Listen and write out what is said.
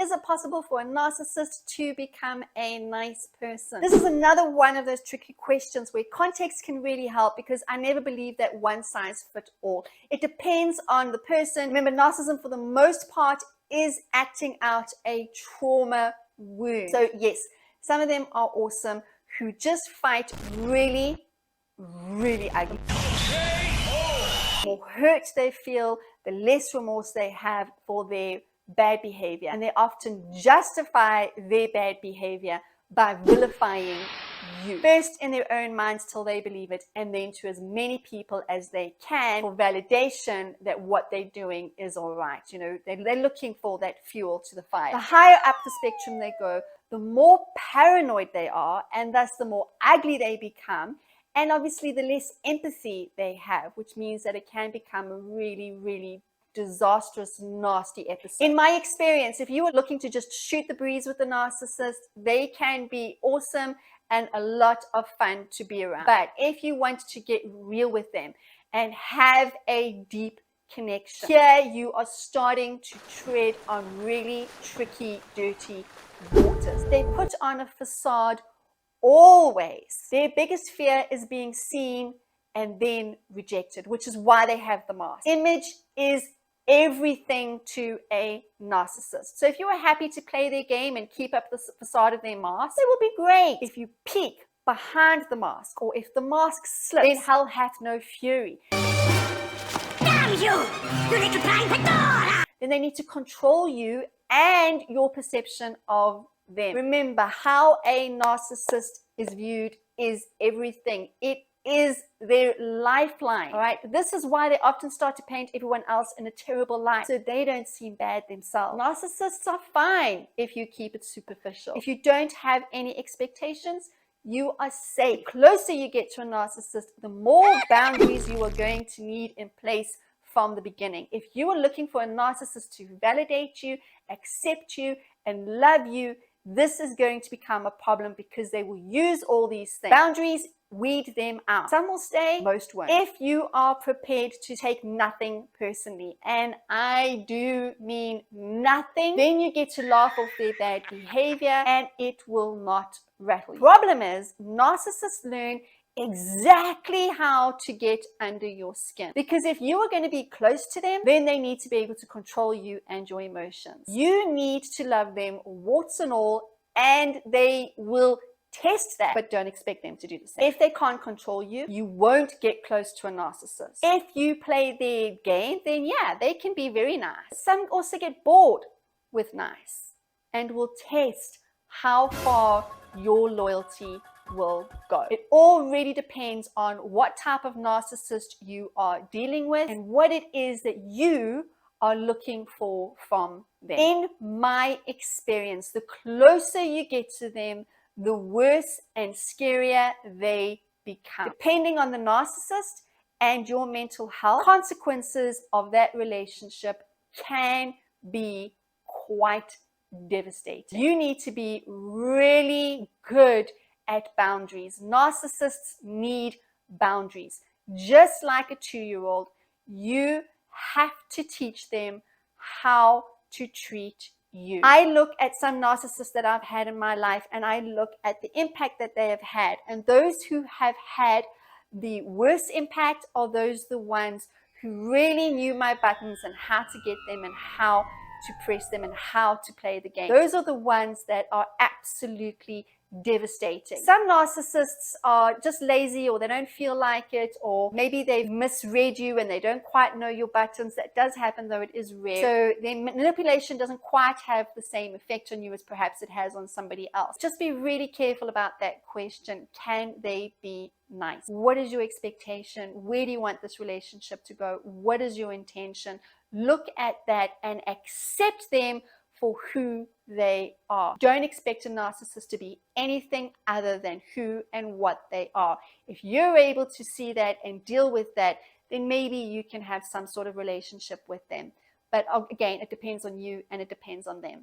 is it possible for a narcissist to become a nice person? This is another one of those tricky questions where context can really help, because I never believe that one size fits all. It depends on the person. Remember, narcissism for the most part is acting out a trauma wound. So yes, some of them are awesome who just fight really, really ugly. The more hurt they feel, the less remorse they have for their bad behavior. And they often justify their bad behavior by vilifying you. First in their own minds till they believe it, and then to as many people as they can for validation that what they're doing is all right. You know, they're looking for that fuel to the fire. The higher up the spectrum they go, the more paranoid they are, and thus the more ugly they become. And obviously the less empathy they have, which means that it can become a really, really disastrous, nasty episode. In my experience, if you are looking to just shoot the breeze with a narcissist, they can be awesome and a lot of fun to be around. But if you want to get real with them and have a deep connection, here you are starting to tread on really tricky, dirty waters. They put on a facade always. Their biggest fear is being seen and then rejected, which is why they have the mask. Image is everything to a narcissist. So if you are happy to play their game and keep up the facade of their mask, they will be great. If you peek behind the mask, or if the mask slips, then hell hath no fury. Damn you! You little blind Pandora! Then they need to control you and your perception of them. Remember, how a narcissist is viewed is everything. It is their lifeline. All right, this is why they often start to paint everyone else in a terrible light, so they don't seem bad themselves. Narcissists are fine if you keep it superficial. If you don't have any expectations, you are safe. The closer you get to a narcissist, the more boundaries you are going to need in place from the beginning. If you are looking for a narcissist to validate you, accept you, and love you, this is going to become a problem, because they will use all these things. Boundaries, weed them out. Some will stay, most won't. If you are prepared to take nothing personally, and I do mean nothing, then you get to laugh off their bad behavior and it will not rattle you. Problem is, narcissists learn exactly how to get under your skin, because if you are going to be close to them, then they need to be able to control you and your emotions. You need to love them warts and all, and they will test that, but don't expect them to do the same. If they can't control you, you won't get close to a narcissist. If you play their game, then yeah, they can be very nice. Some also get bored with nice and will test how far your loyalty will go. It all really depends on what type of narcissist you are dealing with and what it is that you are looking for from them. In my experience, the closer you get to them, the worse and scarier they become. Depending on the narcissist and your mental health, consequences of that relationship can be quite devastating. You need to be really good at boundaries. Narcissists need boundaries. Just like a 2-year-old, you have to teach them how to treat you. I look at some narcissists that I've had in my life, and I look at the impact that they have had. And those who have had the worst impact are those the ones who really knew my buttons and how to get them and how to press them and how to play the game. Those are the ones that are absolutely devastating. Some narcissists are just lazy, or they don't feel like it, or maybe they've misread you and they don't quite know your buttons. That does happen, though it is rare. So their manipulation doesn't quite have the same effect on you as perhaps it has on somebody else. Just be really careful about that question. Can they be nice? What is your expectation? Where do you want this relationship to go? What is your intention? Look at that and accept them for who they are. Don't expect a narcissist to be anything other than who and what they are. If you're able to see that and deal with that, then maybe you can have some sort of relationship with them. But again, it depends on you and it depends on them.